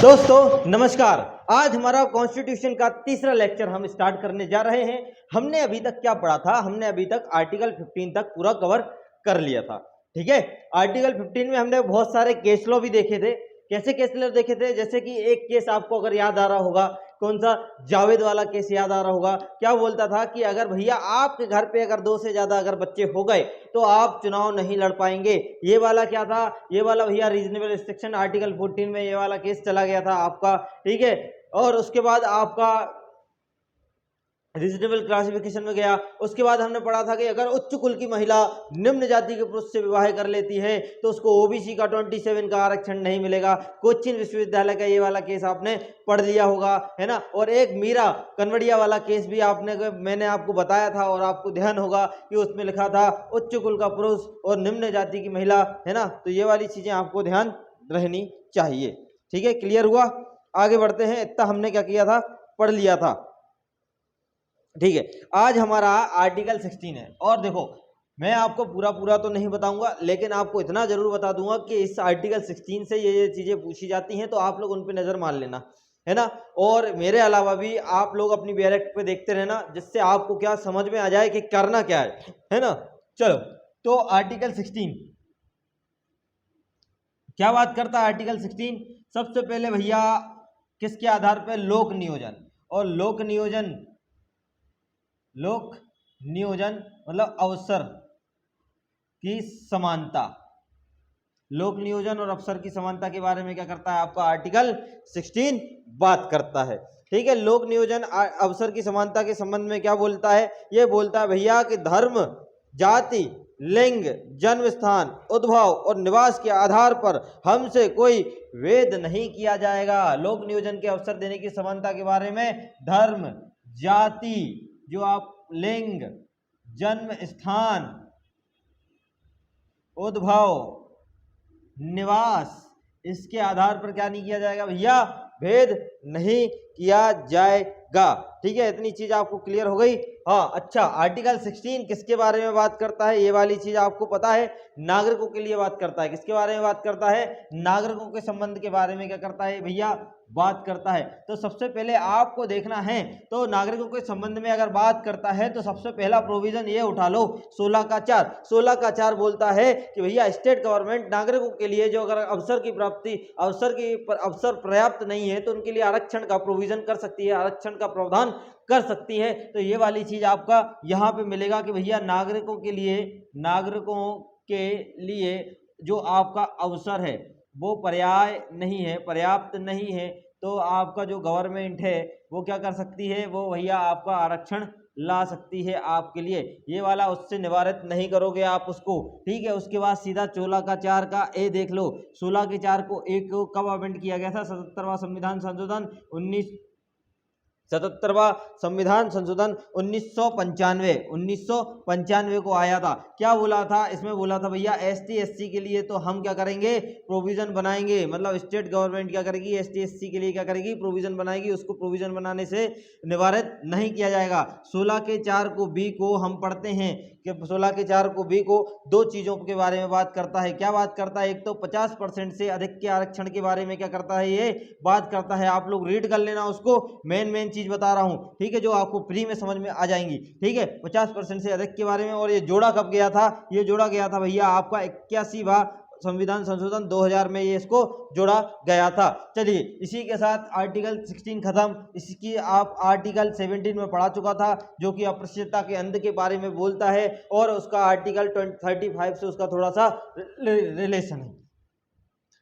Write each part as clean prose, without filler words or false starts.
दोस्तों नमस्कार। आज हमारा कॉन्स्टिट्यूशन का तीसरा लेक्चर हम स्टार्ट करने जा रहे हैं। हमने अभी तक क्या पढ़ा था? हमने अभी तक आर्टिकल 15 तक पूरा कवर कर लिया था। ठीक है, आर्टिकल 15 में हमने बहुत सारे केस लॉ भी देखे थे। कैसे केस लॉ देखे थे? जैसे कि एक केस आपको अगर याद आ रहा होगा, कौन सा? जावेद वाला केस याद आ रहा होगा। क्या बोलता था कि अगर भैया आपके घर पे अगर 2 से ज्यादा अगर बच्चे हो गए तो आप चुनाव नहीं लड़ पाएंगे। ये वाला क्या था? ये वाला भैया रीजनेबल रिस्ट्रिक्शन आर्टिकल 14 में ये वाला केस चला गया था आपका। ठीक है, और उसके बाद आपका रीजनेबल क्लासिफिकेशन में गया। उसके बाद हमने पढ़ा था कि अगर उच्च कुल की महिला निम्न जाति के पुरुष से विवाह कर लेती है तो उसको ओबीसी का 27 का आरक्षण नहीं मिलेगा। कोचिन विश्वविद्यालय का ये वाला केस आपने पढ़ लिया होगा, है ना। और एक मीरा कनवड़िया वाला केस भी मैंने आपको बताया था और आपको ध्यान होगा कि उसमें लिखा था उच्च कुल का पुरुष और निम्न जाति की महिला, है ना। तो ये वाली चीजें आपको ध्यान रहनी चाहिए। ठीक है, क्लियर हुआ? आगे बढ़ते हैं। इतना हमने क्या किया था? पढ़ लिया था। ठीक है, आज हमारा आर्टिकल 16 है। और देखो, मैं आपको पूरा तो नहीं बताऊंगा, लेकिन आपको इतना जरूर बता दूंगा कि इस आर्टिकल 16 से ये चीजें पूछी जाती हैं, तो आप लोग उन पे नजर मार लेना, है ना। और मेरे अलावा भी आप लोग अपनी बैरेक्ट पे देखते रहना, जिससे आपको क्या समझ में आ जाए कि करना क्या है ना। चलो, तो आर्टिकल 16 क्या बात करता है? आर्टिकल 16 सबसे पहले भैया किसके आधार पर? लोक नियोजन। और लोक नियोजन मतलब अवसर की समानता। लोक नियोजन और अवसर की समानता के बारे में क्या करता है? आपका आर्टिकल 16 बात करता है। ठीक है, लोक नियोजन अवसर की समानता के संबंध में क्या बोलता है? ये बोलता है भैया कि धर्म, जाति, लिंग, जन्म स्थान, उद्भव और निवास के आधार पर हमसे कोई भेद नहीं किया जाएगा। लोक नियोजन के अवसर देने की समानता के बारे में धर्म, जाति, जो आप लिंग, जन्म स्थान, उद्भव, निवास, इसके आधार पर क्या नहीं किया जाएगा भैया? भेद नहीं किया जाएगा। ठीक है, इतनी चीज आपको क्लियर हो गई? हाँ, अच्छा। आर्टिकल 16 किसके बारे में बात करता है? ये वाली चीज आपको पता है? नागरिकों के लिए बात करता है। किसके बारे में बात करता है? नागरिकों के संबंध के बारे में क्या करता है भैया? बात करता है। तो सबसे पहले आपको देखना है, तो नागरिकों के संबंध में अगर बात करता है तो सबसे पहला प्रोविजन ये उठा लो, 16 का 4। 16 का 4 बोलता है कि भैया स्टेट गवर्नमेंट नागरिकों के लिए जो अगर अवसर पर्याप्त नहीं है तो उनके लिए आरक्षण का प्रोविजन कर सकती है, आरक्षण का प्रावधान कर सकती है। तो ये वाली चीज आपका यहाँ पे मिलेगा कि भैया नागरिकों के लिए जो आपका अवसर है वो पर्याप्त नहीं है, तो आपका जो गवर्नमेंट है वो क्या कर सकती है? वो भैया आपका आरक्षण ला सकती है आपके लिए। ये वाला उससे निवारित नहीं करोगे आप उसको। ठीक है, उसके बाद सीधा 16 का 4 का ए देख लो। 16 के 4 को एक कब अमेंड किया गया था? 77वां संविधान संशोधन 1995 को आया था। क्या बोला था इसमें? बोला था भैया एसटी एससी के लिए तो हम क्या करेंगे? प्रोविजन बनाएंगे। मतलब स्टेट गवर्नमेंट क्या करेगी? एसटी एससी के लिए क्या करेगी? प्रोविजन बनाएगी। उसको प्रोविजन बनाने से निवारित नहीं किया जाएगा। 16 के 4 को बी को हम पढ़ते हैं कि 16 के 4 को बी को दो चीजों के बारे में बात करता है। क्या बात करता है? एक तो 50% से अधिक के आरक्षण के बारे में क्या करता है? ये बात करता है। आप लोग रीड कर लेना उसको, मेन चीज बता रहा हूं। ठीक है, जो आपको प्री में समझ में आ जाएंगी। ठीक है, 50% से अधिक के बारे में। और ये जोड़ा कब गया था? ये जोड़ा गया था भैया आपका 81वां संविधान संशोधन 2000 में ये इसको जोड़ा गया था। चलिए, इसी के साथ आर्टिकल 16 खत्म। इसकी आप आर्टिकल 17 में पढ़ा चुका था, जो कि अप्रत्यक्षता के अंत के बारे में बोलता है, और उसका आर्टिकल 35 से उसका थोड़ा सा रिलेशन है।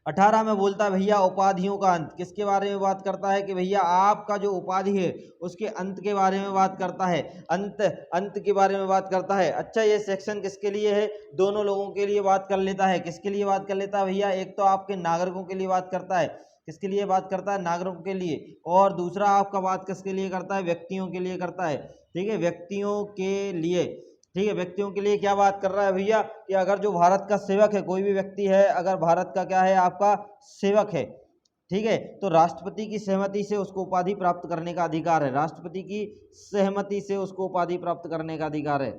18 में बोलता है भैया उपाधियों का अंत। किसके बारे में बात करता है? कि भैया आपका जो उपाधि है उसके अंत के बारे में बात करता है। अंत के बारे में बात करता है। अच्छा, ये सेक्शन किसके लिए है? दोनों लोगों के लिए बात कर लेता है। किसके लिए बात कर लेता है भैया? एक तो आपके नागरिकों के लिए बात करता है। किसके लिए बात करता है? नागरिकों के लिए। और दूसरा आपका बात किसके लिए करता है? व्यक्तियों के लिए करता है। ठीक है, व्यक्तियों के लिए। ठीक है, व्यक्तियों के लिए क्या बात कर रहा है भैया? कि अगर जो भारत का सेवक है, कोई भी व्यक्ति है अगर भारत का क्या है? आपका सेवक है, ठीक है, तो राष्ट्रपति की सहमति से उसको उपाधि प्राप्त करने का अधिकार है। राष्ट्रपति की सहमति से उसको उपाधि प्राप्त करने का अधिकार है।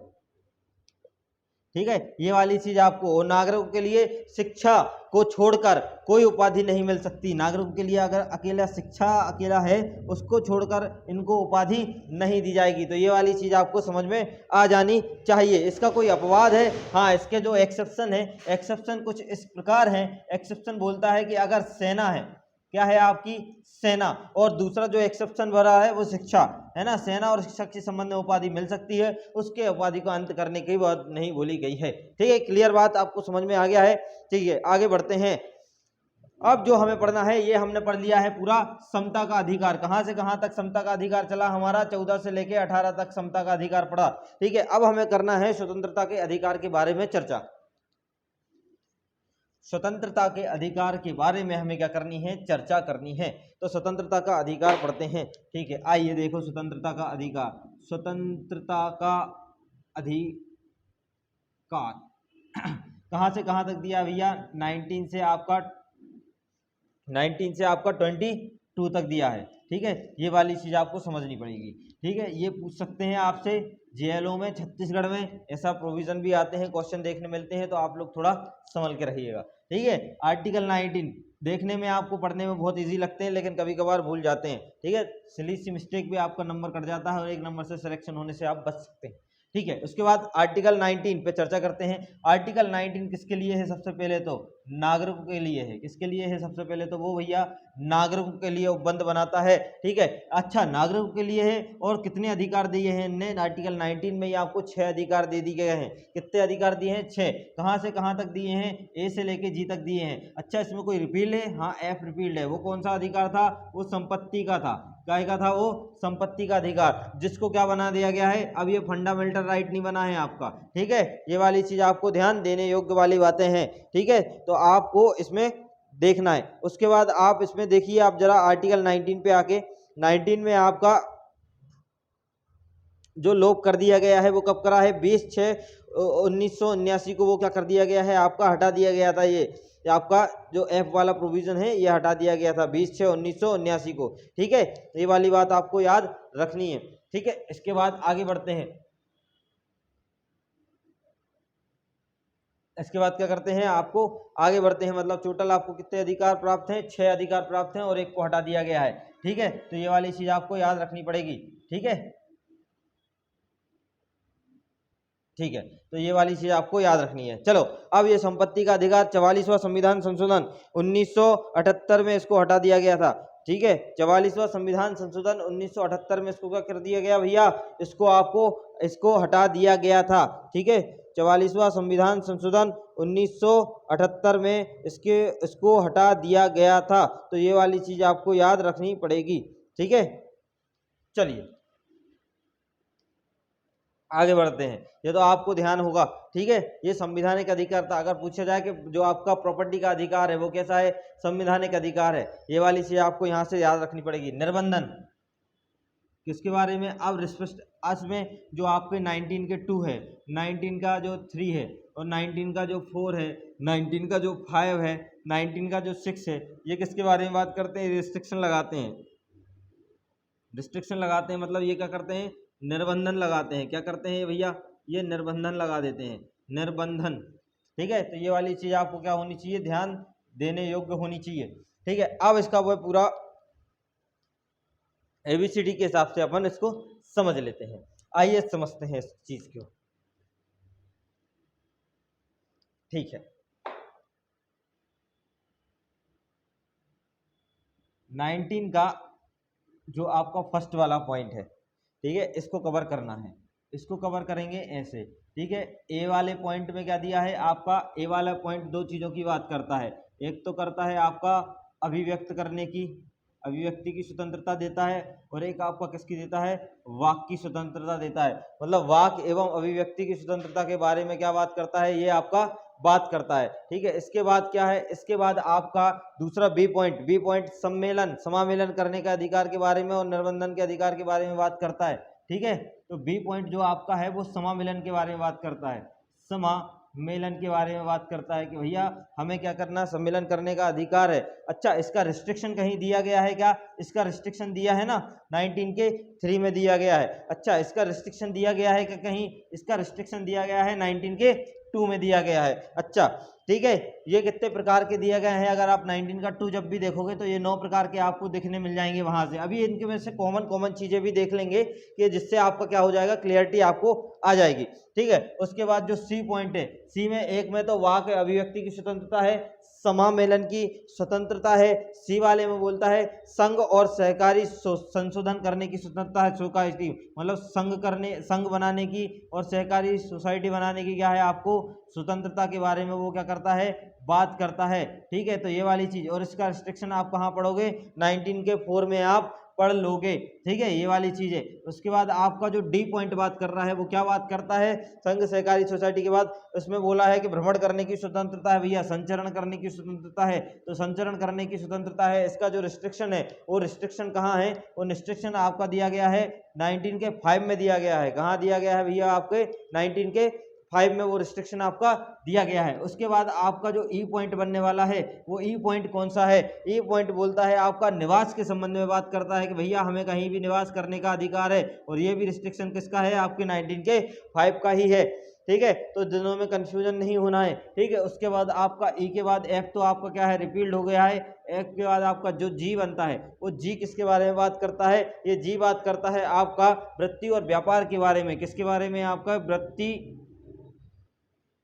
ठीक है, ये वाली चीज आपको। और नागरिकों के लिए शिक्षा को छोड़कर कोई उपाधि नहीं मिल सकती। नागरिकों के लिए अगर अकेला शिक्षा अकेला है, उसको छोड़कर इनको उपाधि नहीं दी जाएगी। तो ये वाली चीज आपको समझ में आ जानी चाहिए। इसका कोई अपवाद है? हाँ, इसके जो एक्सेप्शन है, एक्सेप्शन कुछ इस प्रकार है। एक्सेप्शन बोलता है कि अगर सेना है, क्या है आपकी सेना, और दूसरा जो एक्सेप्शन भरा है वो शिक्षा है ना, सेना और शिक्षा के संबंध में उपाधि मिल सकती है, उसके उपाधि को अंत करने की बात नहीं बोली गई है। ठीक है, क्लियर बात आपको समझ में आ गया है। ठीक है, आगे बढ़ते हैं। अब जो हमें पढ़ना है, ये हमने पढ़ लिया है पूरा समता का अधिकार। कहां से कहां तक समता का अधिकार चला हमारा? 14 से लेके 18 तक समता का अधिकार पढ़ा। ठीक है, अब हमें करना है स्वतंत्रता के अधिकार के बारे में चर्चा। स्वतंत्रता के अधिकार के बारे में हमें क्या करनी है? चर्चा करनी है। तो स्वतंत्रता का अधिकार पढ़ते हैं। ठीक है, आइए देखो स्वतंत्रता का अधिकार। स्वतंत्रता का अधिकार कहां से कहां तक दिया भैया? 19 से आपका 22 तक दिया है। ठीक है, ये वाली चीज आपको समझनी पड़ेगी। ठीक है, ये पूछ सकते हैं आपसे जेएलओ में, छत्तीसगढ़ में ऐसा प्रोविजन भी आते हैं, क्वेश्चन देखने मिलते हैं, तो आप लोग थोड़ा संभल के रहिएगा। ठीक है, आर्टिकल 19 देखने में आपको पढ़ने में बहुत इजी लगते हैं, लेकिन कभी कभार भूल जाते हैं। ठीक है, सिली सी मिस्टेक भी आपका नंबर कट जाता है और एक नंबर से सिलेक्शन होने से आप बच सकते हैं। ठीक है, उसके बाद आर्टिकल 19 पे चर्चा करते हैं। आर्टिकल 19 किसके लिए है? सबसे पहले तो नागरिकों के लिए है। किसके लिए है? सबसे पहले तो वो भैया नागरिकों के लिए उपबंध बनाता है। ठीक है, अच्छा, नागरिकों के लिए है। और कितने अधिकार दिए हैं इनने? आर्टिकल 19 में ही आपको 6 अधिकार दे दिए गए हैं। कितने अधिकार दिए हैं? 6। कहां से कहां तक दिए हैं? ए से लेके जी तक दिए हैं। अच्छा, इसमें कोई रिपील्ड है? हाँ, एफ रिपील्ड है। वो कौन सा अधिकार था? वो संपत्ति का था। काय का था? वो संपत्ति का अधिकार, जिसको क्या बना दिया गया है? अब ये फंडामेंटल राइट नहीं बना है आपका। ठीक है, ये वाली चीज आपको ध्यान देने योग्य वाली बातें हैं। ठीक है, तो आपको इसमें देखना है। उसके बाद आप इसमें देखिए, आप जरा आर्टिकल 19 पे आके, 19 में आपका जो लोप कर दिया गया है वो कब करा है? 20/6/1979 को वो क्या कर दिया गया है? आपका हटा दिया गया था। ये आपका जो एफ वाला प्रोविजन है ये हटा दिया गया था 20/6/1979 को। ठीक है, ये वाली बात आपको याद रखनी है। ठीक है, इसके बाद आगे बढ़ते हैं। इसके बाद क्या करते हैं? आपको आगे बढ़ते हैं, मतलब टोटल आपको कितने अधिकार प्राप्त हैं? 6 अधिकार प्राप्त हैं और एक को हटा दिया गया है। ठीक है, तो ये वाली चीज आपको याद रखनी पड़ेगी। ठीक है, ठीक है, तो ये वाली चीज आपको याद रखनी है। चलो, अब ये संपत्ति का अधिकार 44वां संविधान संशोधन 1978 में इसको हटा दिया गया था। ठीक है, 44वां संविधान संशोधन 1978 में इसको क्या कर दिया गया भैया? इसको हटा दिया गया था। ठीक है, 44वां संविधान संशोधन 1978 में इसको हटा दिया गया था। तो ये वाली चीज आपको याद रखनी पड़ेगी। ठीक है, चलिए आगे बढ़ते हैं। ये तो आपको ध्यान होगा। ठीक है, ये संवैधानिक अधिकार था। अगर पूछा जाए कि जो आपका प्रॉपर्टी का अधिकार है वो कैसा है? संवैधानिक अधिकार है। ये वाली चीज आपको यहाँ से याद रखनी पड़ेगी। निर्बंधन किसके बारे में? अब रिस्पेक्ट अस में जो आपके 19 के 2 है, 19 का जो 3 है, और 19 का जो 4 है, 19 का जो 5 है, 19 का जो 6 है, ये किसके बारे में बात करते हैं? रिस्ट्रिक्शन लगाते हैं। रिस्ट्रिक्शन लगाते हैं मतलब ये क्या करते हैं? निर्बंधन लगाते हैं। क्या करते हैं भैया? ये निर्बंधन लगा देते हैं। निर्बंधन। ठीक है, तो ये वाली चीज आपको क्या होनी चाहिए? ध्यान देने योग्य होनी चाहिए। ठीक है, अब इसका वो पूरा एबीसीडी के हिसाब से अपन इसको समझ लेते हैं। आइए समझते हैं इस चीज को। ठीक है, 19 का जो आपका फर्स्ट वाला पॉइंट है, ठीक है, इसको कवर करना है। इसको कवर करेंगे ऐसे। ठीक है, ए वाले पॉइंट में क्या दिया है आपका? ए वाला पॉइंट दो चीज़ों की बात करता है। एक तो करता है आपका अभिव्यक्त करने की, अभिव्यक्ति की स्वतंत्रता देता है, और एक आपका किसकी देता है? वाक की स्वतंत्रता देता है। मतलब वाक एवं अभिव्यक्ति की स्वतंत्रता के बारे में क्या बात करता है? ये आपका बात करता है। ठीक है, इसके बाद क्या है? इसके बाद आपका दूसरा बी पॉइंट सम्मेलन समामेलन करने का अधिकार के बारे में और निर्बंधन के अधिकार के बारे में बात करता है। ठीक है, तो बी पॉइंट जो आपका है वो समामेलन के बारे में बात करता है। समामेलन के बारे में बात करता है कि भैया हमें क्या करना? सम्मेलन करने का अधिकार है। अच्छा, इसका रिस्ट्रिक्शन कहीं दिया गया है क्या? इसका रिस्ट्रिक्शन दिया है ना, 19 के 3 में दिया गया है। अच्छा, इसका रिस्ट्रिक्शन दिया गया है क्या कहीं? इसका रिस्ट्रिक्शन दिया गया है 19 के 2 में दिया गया है। अच्छा ठीक है, ये कितने प्रकार के दिए गए हैं, अगर आप 19 का 2 जब भी देखोगे तो ये 9 प्रकार के आपको दिखने मिल जाएंगे वहां से। अभी इनके में से कॉमन चीजें भी देख लेंगे कि जिससे आपका क्या हो जाएगा, क्लियरिटी आपको आ जाएगी। ठीक है, उसके बाद जो सी पॉइंट है, सी में एक में तो वाक अभिव्यक्ति की स्वतंत्रता है, समामेलन की स्वतंत्रता है। सी वाले में बोलता है संघ और सहकारी संशोधन करने की स्वतंत्रता है। सोसाइटी मतलब संघ बनाने की और सहकारी सोसाइटी बनाने की क्या है आपको स्वतंत्रता के बारे में वो क्या करता है, बात करता है। ठीक है, तो ये वाली चीज, और इसका रिस्ट्रिक्शन आप कहाँ पढ़ोगे, 19 के 4 में आप पढ़ लोगे। ठीक है, ये वाली चीज है। उसके बाद आपका जो डी पॉइंट बात कर रहा है वो क्या बात करता है, संघ सहकारी सोसाइटी के बाद उसमें बोला है कि भ्रमण करने की स्वतंत्रता है भैया, संचरण करने की स्वतंत्रता है, तो संचरण करने की स्वतंत्रता है। इसका जो रिस्ट्रिक्शन है वो रिस्ट्रिक्शन कहाँ है, वो रिस्ट्रिक्शन आपका दिया गया है 19 के 5 में दिया गया है। कहाँ दिया गया है भैया, आपके 19 के 5 में वो रिस्ट्रिक्शन आपका दिया गया है। उसके बाद आपका जो ई पॉइंट बनने वाला है वो ई पॉइंट कौन सा है, ई पॉइंट बोलता है आपका निवास के संबंध में बात करता है कि भैया हमें कहीं भी निवास करने का अधिकार है, और ये भी रिस्ट्रिक्शन किसका है, आपके 19 के 5 का ही है। ठीक है, तो दोनों में कंफ्यूजन नहीं होना है। ठीक है, उसके बाद आपका ई के बाद एफ तो आपका क्या है, रिपील्ड हो गया है। एफ के बाद आपका जो जी बनता है वो जी किसके बारे में बात करता है, ये जी बात करता है आपका वृत्ति और व्यापार के बारे में। किसके बारे में, आपका वृत्ति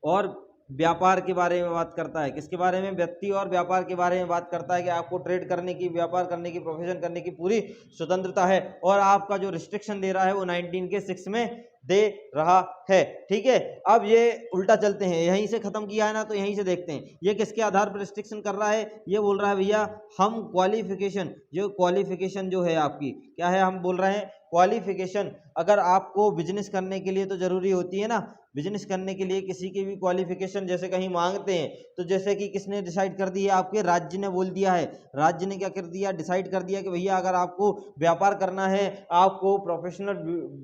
और व्यापार के बारे में बात करता है। किसके बारे में, व्यक्ति और व्यापार के बारे में बात करता है कि आपको ट्रेड करने की, व्यापार करने की, प्रोफेशन करने की पूरी स्वतंत्रता है। और आपका जो रिस्ट्रिक्शन दे रहा है वो 19 के 6 में दे रहा है। ठीक है, अब ये उल्टा चलते हैं, यहीं से खत्म किया है ना, तो यहीं से देखते हैं ये किसके आधार पर रिस्ट्रिक्शन कर रहा है। ये बोल रहा है भैया हम क्वालिफिकेशन, जो क्वालिफिकेशन जो है आपकी क्या है, हम बोल रहे हैं क्वालिफिकेशन। अगर आपको बिजनेस करने के लिए तो जरूरी होती है ना, बिजनेस करने के लिए किसी की भी क्वालिफिकेशन जैसे कहीं मांगते हैं, तो जैसे कि किसने डिसाइड कर दी है, आपके राज्य ने बोल दिया है, राज्य ने क्या कर दिया, डिसाइड कर दिया कि भैया अगर आपको व्यापार करना है, आपको प्रोफेशनल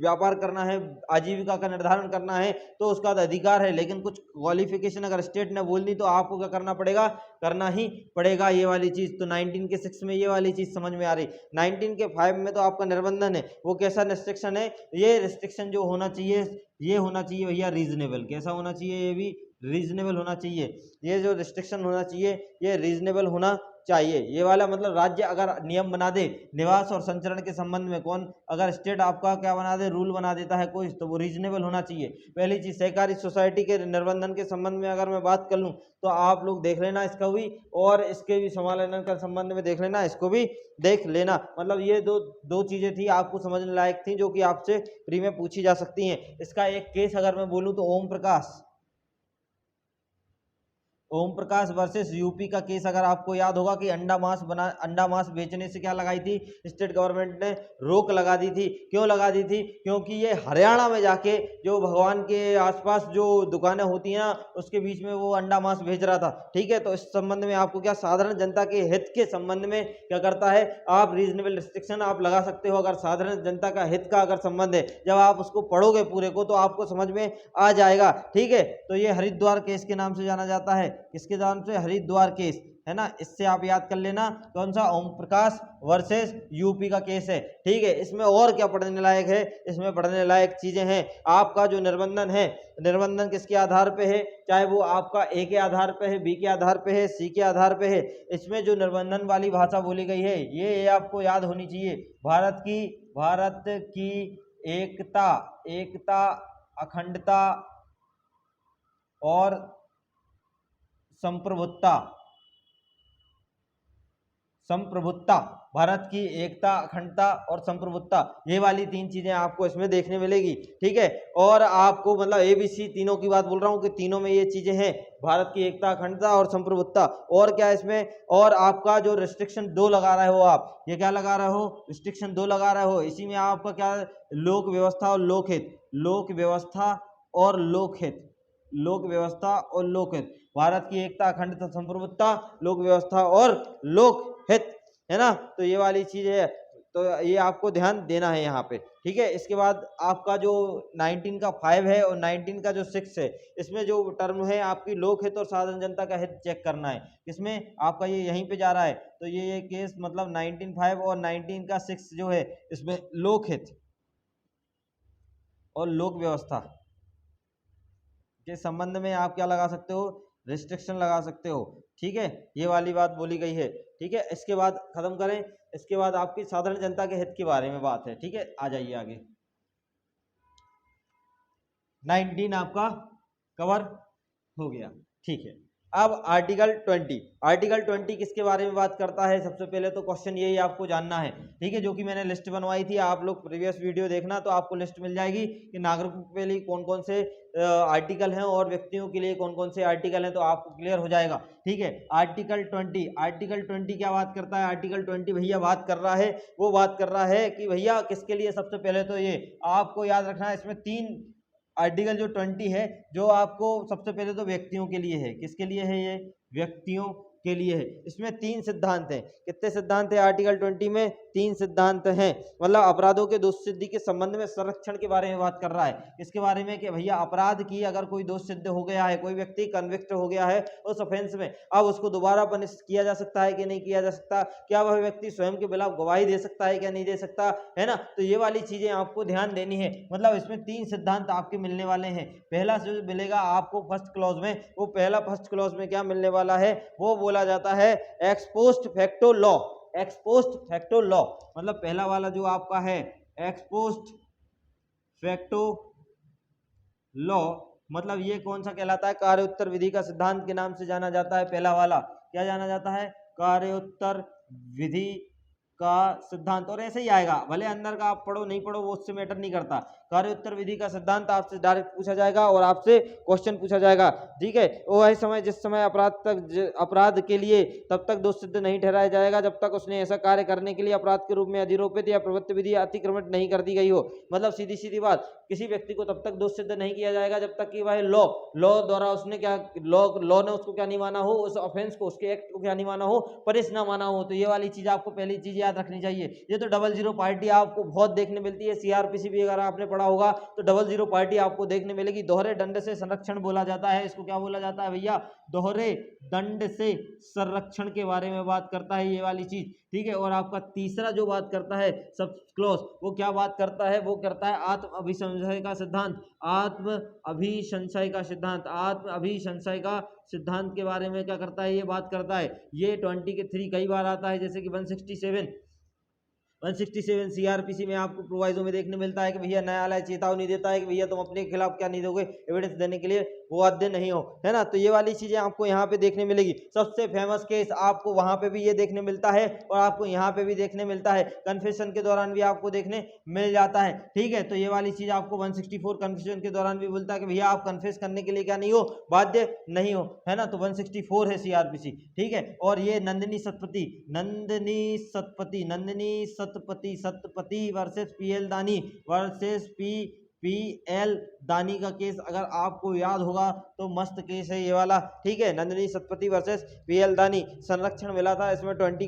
व्यापार करना है, आजीविका का निर्धारण करना है, तो उसका अधिकार है। लेकिन कुछ क्वालिफिकेशन अगर स्टेट ने बोल दी तो आपको क्या करना पड़ेगा, करना ही पड़ेगा ये वाली चीज। तो 19 के 6 में ये वाली चीज समझ में आ रही। 19 के 5 में तो आपका निर्बंधन है, वो कैसा रिस्ट्रिक्शन है, ये रिस्ट्रिक्शन जो होना चाहिए, ये होना चाहिए भैया रीजनेबल। कैसा होना चाहिए, ये भी रीजनेबल होना चाहिए। ये जो रिस्ट्रिक्शन होना चाहिए ये रीजनेबल होना चाहिए। ये वाला मतलब राज्य अगर नियम बना दे निवास और संचरण के संबंध में, कौन अगर स्टेट आपका क्या बना दे, रूल बना देता है कोई, तो वो रीजनेबल होना चाहिए। पहली चीज, सहकारी सोसाइटी के निर्बंधन के संबंध में अगर मैं बात कर लूँ तो आप लोग देख लेना इसका भी, और इसके भी समाधान का संबंध में देख लेना, इसको भी देख लेना। मतलब ये दो चीजें थी आपको समझने लायक थी, जो कि आपसे प्री में पूछी जा सकती हैं। इसका एक केस अगर मैं बोलूँ तो ओम प्रकाश वर्सेस यूपी का केस, अगर आपको याद होगा कि अंडा मांस बेचने से क्या लगाई थी, स्टेट गवर्नमेंट ने रोक लगा दी थी। क्यों लगा दी थी, क्योंकि ये हरियाणा में जाके जो भगवान के आसपास जो दुकानें होती हैं ना, उसके बीच में वो अंडा मांस भेज रहा था। ठीक है, तो इस संबंध में आपको क्या, साधारण जनता के हित के संबंध में क्या करता है, आप रीजनेबल रिस्ट्रिक्शन आप लगा सकते हो। अगर साधारण जनता का हित का अगर संबंध है, जब आप उसको पढ़ोगे पूरे को तो आपको समझ में आ जाएगा। ठीक है, तो ये हरिद्वार केस के नाम से जाना जाता है। किसके नाम से, हरिद्वार केस, है ना। इससे आप याद कर लेना कौन सा, ओम प्रकाश वर्सेस यूपी का केस है। ठीक है, इसमें और क्या पढ़ने लायक है, इसमें पढ़ने लायक चीजें हैं। आपका जो निर्बंधन है, निर्बंधन किसके आधार पे है, चाहे वो आपका ए के आधार पे है, बी के आधार पे है, सी के आधार पे है। इसमें जो निर्बंधन वाली भाषा बोली गई है ये आपको याद होनी चाहिए। भारत की एकता अखंडता और संप्रभुत्ता, भारत की एकता, अखंडता और संप्रभुत्ता, ये वाली 3 चीजें आपको इसमें देखने मिलेगी। ठीक है, और आपको मतलब ABC तीनों की बात बोल रहा हूँ कि तीनों में ये चीजें हैं, भारत की एकता, अखंडता और संप्रभुत्ता। और क्या इसमें, और आपका जो रिस्ट्रिक्शन 2 लगा रहे हो आप, ये क्या लगा रहे हो, रिस्ट्रिक्शन 2 लगा रहे हो। इसी में आपका क्या, लोक व्यवस्था और लोकहित, लोक व्यवस्था और लोकहित, लोक व्यवस्था और लोकहित, भारत की एकता, अखंडता, संप्रभुत्ता, लोक व्यवस्था और लोकहित, है ना। तो ये वाली चीज है, तो ये आपको ध्यान देना है यहाँ पे। ठीक है, इसके बाद आपका जो 19 का 5 है और 19 का जो 6 है, इसमें जो टर्म है आपकी लोकहित और साधारण जनता का हित चेक करना है। इसमें आपका ये यहीं पे जा रहा है, तो ये केस मतलब 19(5) और 19 का 6 जो है, इसमें लोकहित और लोक व्यवस्था, के संबंध में आप क्या लगा सकते हो, रिस्ट्रिक्शन लगा सकते हो। ठीक है, ये वाली बात बोली गई है। ठीक है, इसके बाद खत्म करें, इसके बाद आपकी साधारण जनता के हित के बारे में बात है। ठीक है, आ जाइए आगे। 19 आपका कवर हो गया। ठीक है, अब आर्टिकल 20, आर्टिकल 20 किसके बारे में बात करता है? सबसे पहले तो क्वेश्चन यही आपको जानना है। ठीक है, जो कि मैंने लिस्ट बनवाई थी, आप लोग प्रीवियस वीडियो देखना तो आपको लिस्ट मिल जाएगी कि नागरिकों के लिए कौन कौन से आर्टिकल हैं और व्यक्तियों के लिए कौन कौन से आर्टिकल हैं, तो आपको क्लियर हो जाएगा। ठीक है, आर्टिकल 20, आर्टिकल 20 क्या बात करता है? आर्टिकल 20 भैया बात कर रहा है, वो बात कर रहा है कि भैया किसके लिए, सबसे पहले तो ये आपको याद रखना है, इसमें 3 आर्टिकल जो 20 है, जो आपको सबसे पहले तो व्यक्तियों के लिए है। किसके लिए है? ये व्यक्तियों के लिए है। इसमें 3 सिद्धांत हैं। कितने सिद्धांत हैं आर्टिकल 20 में? 3 सिद्धांत हैं। मतलब अपराधों के दोष सिद्धि के संबंध में संरक्षण के बारे में बात कर रहा है। इसके बारे में कि भैया अपराध की अगर कोई दोष सिद्ध हो गया है, कोई व्यक्ति कन्विक्ट हो गया है उस ऑफेंस में, अब उसको दोबारा पनिश किया जा सकता है कि नहीं किया जा सकता? क्या वह व्यक्ति स्वयं के खिलाफ गवाही दे सकता है क्या नहीं दे सकता, है ना? तो ये वाली चीजें आपको ध्यान देनी है। मतलब इसमें 3 सिद्धांत आपके मिलने वाले हैं। पहला जो मिलेगा आपको फर्स्ट क्लॉज में, वो पहला फर्स्ट क्लॉज में क्या मिलने वाला है? वो बोला जाता है x post facto law. X post facto law मतलब पहला वाला जो आपका है एक्स पोस्ट फैक्टो लॉ, मतलब ये कौन सा कहलाता है? कार्योत्तर विधि का सिद्धांत के नाम से जाना जाता है। पहला वाला क्या जाना जाता है? कार्योत्तर विधि का सिद्धांत। और ऐसे ही आएगा, भले अंदर का आप पढ़ो नहीं पढ़ो वो उससे मैटर नहीं करता। कार्योत्तर विधि का सिद्धांत आपसे डायरेक्ट पूछा जाएगा और आपसे क्वेश्चन पूछा जाएगा। ठीक है, वही समय जिस समय अपराध के लिए तब तक दोष सिद्ध नहीं ठहराया जाएगा जब तक उसने ऐसा कार्य करने के लिए अपराध के रूप में अधिरोपित या प्रवृत्ति विधि अतिक्रमण नहीं कर दी गई हो। मतलब सीधी सीधी बात, किसी व्यक्ति को तब तक दोष सिद्ध नहीं किया जाएगा जब तक कि वह लॉ द्वारा उसने क्या लॉ ने उसको क्या नहीं माना हो, उस ऑफेंस को, उसके एक्ट को क्या नहीं माना हो, पनिश ना माना हो। तो ये वाली चीज आपको पहली चीज याद रखनी चाहिए। ये तो 00 पार्टी आपको बहुत देखने मिलती है। सीआरपीसी भी अगर आपने पढ़ा होगा तो 00 पार्टी आपको देखने मिलेगी। दोहरे दंड से संरक्षण बोला जाता है इसको। क्या बोला जाता है भैया? दोहरे दंड से संरक्षण के बारे में बात करता है ये वाली चीज। ठीक है, और आपका तीसरा जो बात करता है सब क्लॉज, वो क्या बात करता है? वो करता है आत्म अभिसंशय का सिद्धांत। आत्म अभिसंशय का सिद्धांत, आत्म अभिसंशय का सिद्धांत के बारे में क्या करता है? ये बात करता है। ये 20 के 3 कई बार आता है, जैसे कि 167 सीआरपीसी में आपको प्रोवाइजो में देखने मिलता है कि भैया न्यायालय चेतावनी देता है कि भैया तुम अपने खिलाफ क्या नहीं दोगे, एविडेंस देने के लिए वो बाध्य नहीं हो, है ना? तो ये वाली चीजें आपको यहाँ पे देखने मिलेगी। सबसे फेमस केस आपको वहां पे भी ये देखने मिलता है और आपको यहाँ पे भी देखने मिलता है। कन्फेशन के दौरान भी आपको देखने मिल जाता है। ठीक है, तो ये वाली चीज आपको 164 कन्फेशन के दौरान भी बोलता है कि भैया आप कन्फेस करने के लिए क्या नहीं हो, बाध्य नहीं हो, है ना? तो 164 है सीआरपीसी। ठीक है, और ये नंदिनी सतपति वर्सेस पीएल दानी वर्सेस पीएल दानी का केस अगर आपको याद होगा तो मस्त केस है ये वाला। ठीक है, नंदिनी सतपति वर्सेस पीएल दानी, संरक्षण मिला था इसमें 20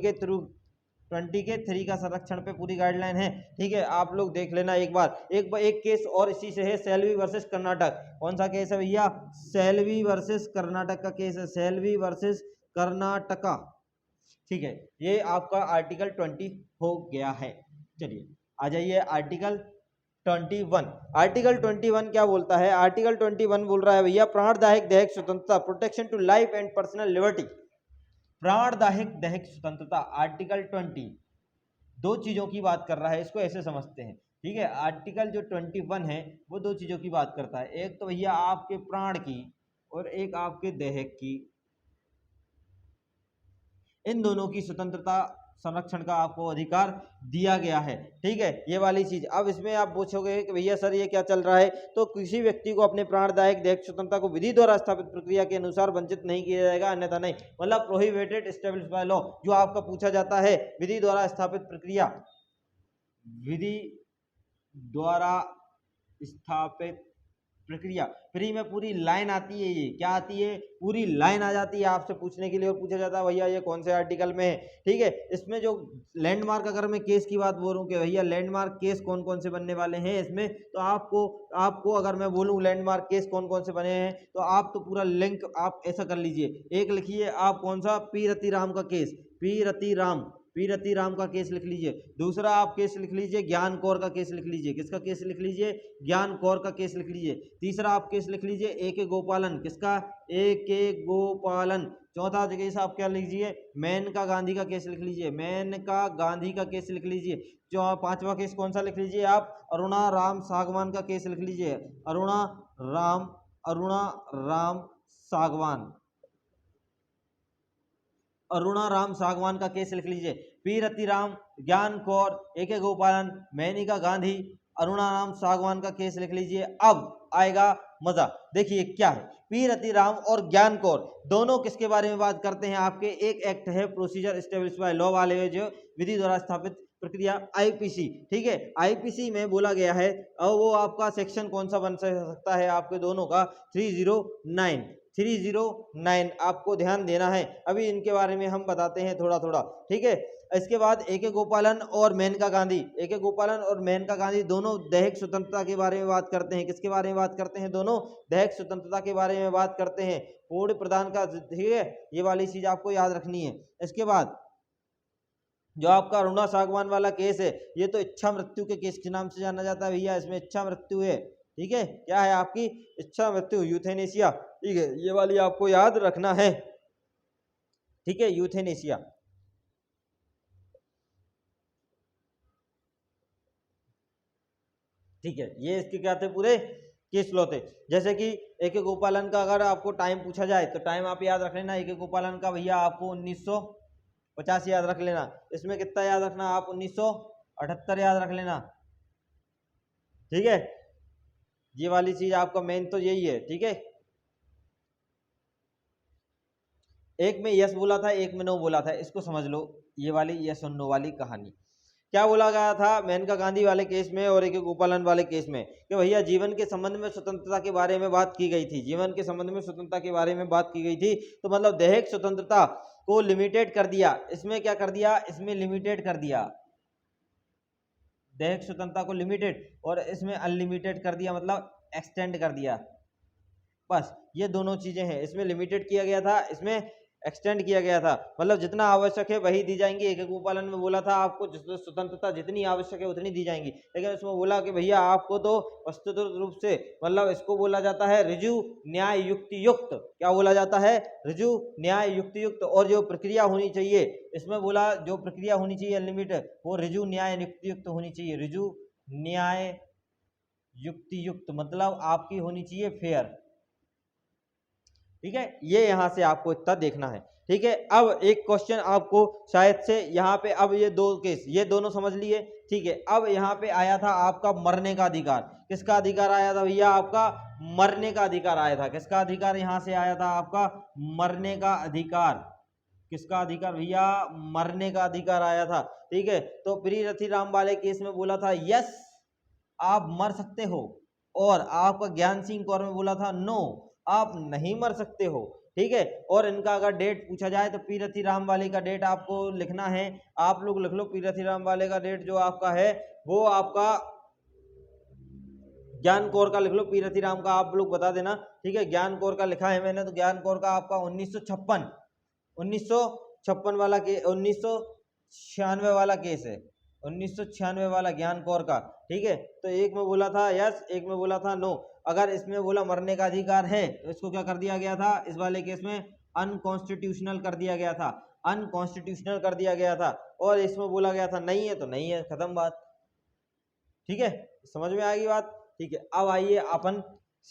के 3 का संरक्षण पे पूरी गाइडलाइन है। ठीक है, आप लोग देख लेना एक बार। एक केस और इसी से है, सेल्वी वर्सेस कर्नाटक। कौन सा केस है भैया? सेल्वी वर्सेस कर्नाटक का केस है, सेल्वी वर्सेस कर्नाटका। ठीक है, ये आपका आर्टिकल 20 हो गया है। चलिए आ जाइए आर्टिकल 21। आर्टिकल 21 क्या बोलता है? आर्टिकल 21 बोल रहा है भैया प्राणदायक दैहिक स्वतंत्रता, protection to life and personal liberty. प्राणदायक दैहिक स्वतंत्रता, आर्टिकल 20 दो चीजों की बात कर रहा है, इसको ऐसे समझते हैं। ठीक है, आर्टिकल जो 21 है वो दो चीजों की बात करता है, एक तो भैया आपके प्राण की और एक आपके देह की, इन दोनों की स्वतंत्रता संरक्षण का आपको अधिकार दिया गया है। ठीक है, ये वाली चीज। अब इसमें आप पूछोगे कि भैया सर ये क्या चल रहा है? तो किसी व्यक्ति को अपने प्राणदायक दैहिक स्वतंत्रता को विधि द्वारा स्थापित प्रक्रिया के अनुसार वंचित नहीं किया जाएगा, अन्यथा नहीं। मतलब प्रोहिबिटेड एस्टैब्लिश्ड बाय लॉ जो आपका पूछा जाता है, विधि द्वारा स्थापित प्रक्रिया, विधि द्वारा स्थापित प्रक्रिया। फ्री में पूरी लाइन आती है, ये क्या आती है? पूरी लाइन आ जाती है आपसे पूछने के लिए और पूछा जाता है भैया ये कौन से आर्टिकल में है। ठीक है, इसमें जो लैंडमार्क, अगर मैं केस की बात बोलूं कि भैया लैंडमार्क केस कौन कौन से बनने वाले हैं इसमें, तो आपको अगर मैं बोलूं लैंडमार्क केस कौन कौन से बने हैं, तो आप तो पूरा लिंक आप ऐसा कर लीजिए। एक लिखिए आप कौन सा? पी रति राम का केस, पी रति राम पी रति राम का केस लिख लीजिए। दूसरा आप केस लिख लीजिए ज्ञान कौर का केस लिख लीजिए। किसका केस लिख लीजिए? ज्ञान कौर का केस लिख लीजिए। तीसरा आप केस लिख लीजिए ए के गोपालन। किसका? ए के गोपालन। चौथा केस आप क्या लीजिए? मेनका गांधी का केस लिख लीजिए। मेनका गांधी का केस लिख लीजिए। जो पांचवा केस कौन सा लिख लीजिए आप? अरुणा राम सागवान का केस लिख लीजिए। अरुणा राम सागवान, अरुणा राम सागवान का केस लिख लीजिए। पी रति राम, ज्ञान कौर, ए के गोपालन, मेनका गांधी, अरुणा राम सागवान का केस लिख लीजिए। अब आएगा मजा। देखिए क्या है, पी रति राम और ज्ञान कौर दोनों किसके बारे में बात करते हैं? आपके एक एक्ट है प्रोसीजर एस्टेब्लिश बाय लॉ वाले, जो विधि द्वारा स्थापित प्रक्रिया, आईपीसी। ठीक है, आईपीसी में बोला गया है, और वो आपका सेक्शन कौन सा बन सकता है आपके दोनों का? 309 आपको ध्यान देना है। अभी इनके बारे में हम बताते हैं थोड़ा थोड़ा। ठीक है, इसके बाद ए के गोपालन और मेनका गांधी, ए के गोपालन और मेनका गांधी दोनों दैहिक स्वतंत्रता के बारे में बात करते हैं। किसके बारे में बात करते हैं? दोनों दैहिक स्वतंत्रता के बारे में बात करते हैं, पूर्ण प्रदान का। ठीक है, ये वाली चीज आपको याद रखनी है। इसके बाद जो आपका अरुणा सागवान वाला केस है, ये तो इच्छा मृत्यु के केस के नाम से जाना जाता है भैया। इसमें इच्छा मृत्यु है। ठीक है, क्या है आपकी? इच्छा मृत्यु, यूथेनेसिया। ठीक है, ये वाली आपको याद रखना है। ठीक है, यूथेनेसिया। ठीक है, ये इसके क्या थे? पूरे केस लॉ थे। जैसे कि ए के गोपालन का अगर आपको टाइम पूछा जाए तो टाइम आप याद रख लेना। ए के गोपालन का भैया आपको 1950 याद रख लेना। इसमें कितना याद रखना आप? 1978 याद रख लेना। ठीक है, ये वाली चीज आपका मेन तो यही है। ठीक है, एक में यस बोला था, एक में नो बोला था, इसको समझ लो। ये वाली यस और नो वाली कहानी क्या बोला गया था मेनका गांधी वाले केस में और एक गोपालन वाले केस में? कि भैया जीवन के संबंध में स्वतंत्रता के बारे में बात की गई थी। जीवन के संबंध में स्वतंत्रता के बारे में बात की गई थी, तो मतलब दैहिक स्वतंत्रता को लिमिटेड कर दिया। इसमें क्या कर दिया? इसमें लिमिटेड कर दिया, दैहिक स्वतंत्रता को लिमिटेड, और इसमें अनलिमिटेड कर दिया, मतलब एक्सटेंड कर दिया। बस ये दोनों चीजें हैं। इसमें लिमिटेड किया गया था, इसमें एक्सटेंड किया गया था। मतलब जितना आवश्यक है वही दी जाएंगी। एक गोपालन में बोला था आपको स्वतंत्रता जितनी आवश्यक है उतनी दी जाएंगी, लेकिन इसमें बोला कि भैया आपको तो वस्तुत रूप से, मतलब इसको बोला जाता है ऋजु न्याय युक्ति युक्त। क्या बोला जाता है? ऋजु न्याय युक्ति युक्त। और जो प्रक्रिया होनी चाहिए, इसमें बोला जो प्रक्रिया होनी चाहिए अनलिमिटेड, वो ऋजु न्याय युक्ति युक्त होनी चाहिए। ऋजु न्याय युक्ति युक्त मतलब आपकी होनी चाहिए फेयर। ठीक है, ये यहां से आपको इतना देखना है। ठीक है, अब एक क्वेश्चन आपको शायद से यहाँ पे, अब ये दो केस ये दोनों समझ लिए। ठीक है, अब यहाँ पे आया था आपका मरने का अधिकार। किसका अधिकार आया था भैया? आपका मरने का अधिकार आया था। किसका अधिकार यहाँ से आया था? आपका मरने का अधिकार। किसका अधिकार भैया? मरने का अधिकार आया था। ठीक है, तो प्री रथी राम वाले केस में बोला था यस आप मर सकते हो, और आपका ज्ञान सिंह कौर में बोला था नो आप नहीं मर सकते हो। ठीक है, और इनका अगर डेट पूछा जाए तो पी रथी राम वाले का डेट आपको लिखना है। आप लोग लिख लो पी रथी राम वाले का डेट जो आपका है वो आपका ज्ञान कौर का लिख लो। पी रथी राम का आप लोग बता देना। ठीक है, ज्ञान कौर का लिखा है मैंने, तो ज्ञान कौर का आपका 1956 वाला के 1996 वाला केस है। 1996 वाला ज्ञान कौर का। ठीक है, तो एक में बोला था यस, एक में बोला था नो। अगर इसमें बोला मरने का अधिकार है तो इसको क्या कर दिया गया था? इस वाले केस में अनकॉन्स्टिट्यूशनल कर दिया गया था। अनकॉन्स्टिट्यूशनल कर दिया गया था। और इसमें बोला गया था नहीं है तो नहीं है, खत्म बात। ठीक है, समझ में आएगी बात? ठीक है, अब आइए अपन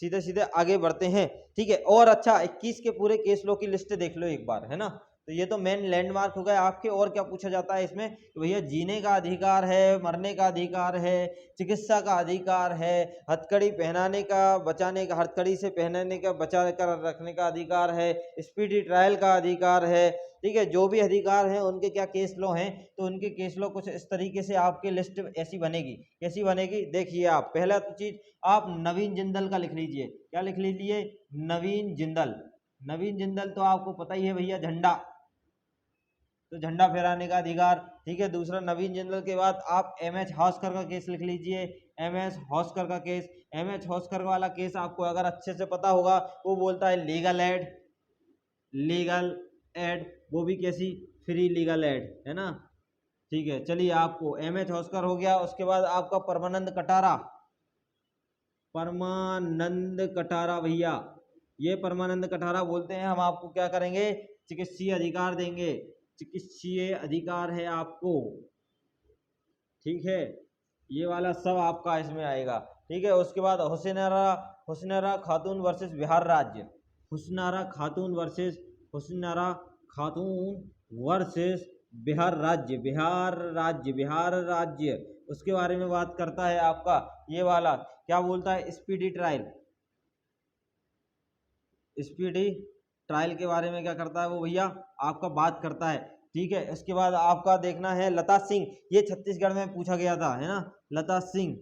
सीधे सीधे आगे बढ़ते हैं। ठीक है, और अच्छा 21 के पूरे केस लो की लिस्ट देख लो एक बार, है ना। तो ये तो मेन लैंडमार्क हो गए आपके। और क्या पूछा जाता है इसमें? तो भैया जीने का अधिकार है, मरने का अधिकार है, चिकित्सा का अधिकार है, हथकड़ी पहनाने का, बचाने का, हथकड़ी से पहनाने का बचा कर रखने का अधिकार है, स्पीडी ट्रायल का अधिकार है। ठीक है, जो भी अधिकार हैं उनके क्या केस लो हैं, तो उनके केस लो कुछ इस तरीके से आपकी लिस्ट ऐसी बनेगी। कैसी बनेगी? देखिए आप, पहला तो चीज आप नवीन जिंदल का लिख लीजिए। क्या लिख लीजिए? नवीन जिंदल। नवीन जिंदल तो आपको पता ही है भैया, झंडा, तो झंडा फहराने का अधिकार। ठीक है, दूसरा नवीन जिंदल के बाद आप एम.एच. हॉस्कर का केस लिख लीजिए। एम.एच. हॉस्कर का केस, एम.एच. हॉस्कर वाला केस आपको अगर अच्छे से पता होगा, वो बोलता है लीगल एड, लीगल एड, वो भी कैसी? फ्री लीगल एड, है ना। ठीक है, चलिए आपको एम.एच. होस्कर हो गया। उसके बाद आपका परमानंद कटारा, परमानंद कटारा भैया, ये परमानंद कटारा बोलते हैं। हम आपको क्या करेंगे, चिकित्सीय अधिकार देंगे, चिकित्सीय अधिकार है आपको, ठीक है, ये वाला सब आपका इसमें आएगा, ठीक है। उसके बाद हुसैनारा खातून वर्सेस बिहार राज्य, हुसैनारा खातून वर्सेस बिहार राज्य, बिहार राज्य, उसके बारे में बात करता है आपका ये वाला। क्या बोलता है, स्पीडी ट्रायल के बारे में क्या करता है वो भैया, आपका बात करता है, ठीक है। इसके बाद आपका देखना है लता सिंह, ये छत्तीसगढ़ में पूछा गया था, है ना, लता सिंह,